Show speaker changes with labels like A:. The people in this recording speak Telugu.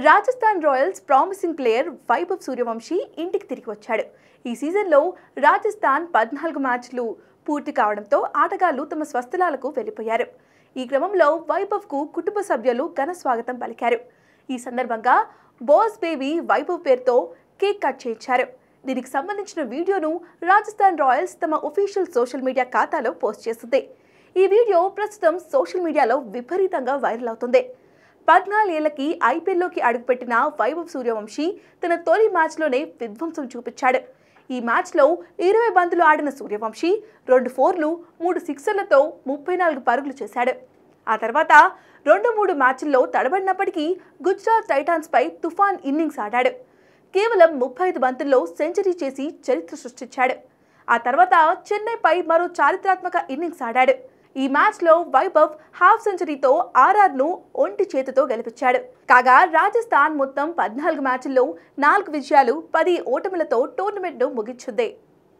A: Rajasthan Royals promising player Vaibhav Suryavanshi ఇంటికి తిరిగి వచ్చాడు. ఈ సీజన్లో రాజస్థాన్ 14 మ్యాచ్లు పూర్తి కావడంతో ఆటగాళ్లు తమ స్వస్థలాలకు వెళ్లిపోయారు. ఈ క్రమంలో వైభవ్కు కుటుంబ సభ్యులు ఘన స్వాగతం పలికారు. ఈ సందర్భంగా బాస్ బేబీ వైభవ్ పేరుతో కేక్ కట్ చేయించారు. దీనికి సంబంధించిన వీడియోను రాజస్థాన్ రాయల్స్ తమ ఒఫీషియల్ సోషల్ మీడియా ఖాతాలో పోస్ట్ చేస్తుంది. ఈ వీడియో ప్రస్తుతం సోషల్ మీడియాలో విపరీతంగా వైరల్ అవుతుంది. 14 ఏళ్లకి ఐపీఎల్లోకి అడుగుపెట్టిన వైభవ్ సూర్యవంశీ తన తొలి మ్యాచ్లోనే విధ్వంసం చూపించాడు. ఈ మ్యాచ్లో 20 బంతులు ఆడిన సూర్యవంశీ 2 4లు 3 సిక్సర్లతో 34 పరుగులు చేశాడు. ఆ తర్వాత 2-3 మ్యాచ్ల్లో తడబడినప్పటికీ గుజరాత్ టైటాన్స్పై తుఫాన్ ఇన్నింగ్స్ ఆడాడు. కేవలం 35 బంతుల్లో సెంచరీ చేసి చరిత్ర సృష్టించాడు. ఆ తర్వాత చెన్నైపై మరో చారిత్రాత్మక ఇన్నింగ్స్ ఆడాడు. ఈ మ్యాచ్లో వైభవ్ హాఫ్ సెంచరీతో ఆర్ఆర్ను ఒంటి చేతితో గెలిపించాడు. కాగా రాజస్థాన్ మొత్తం 14 మ్యాచ్ల్లో 4 విజయాలు 10 ఓటములతో టోర్నమెంట్ను ముగించింది.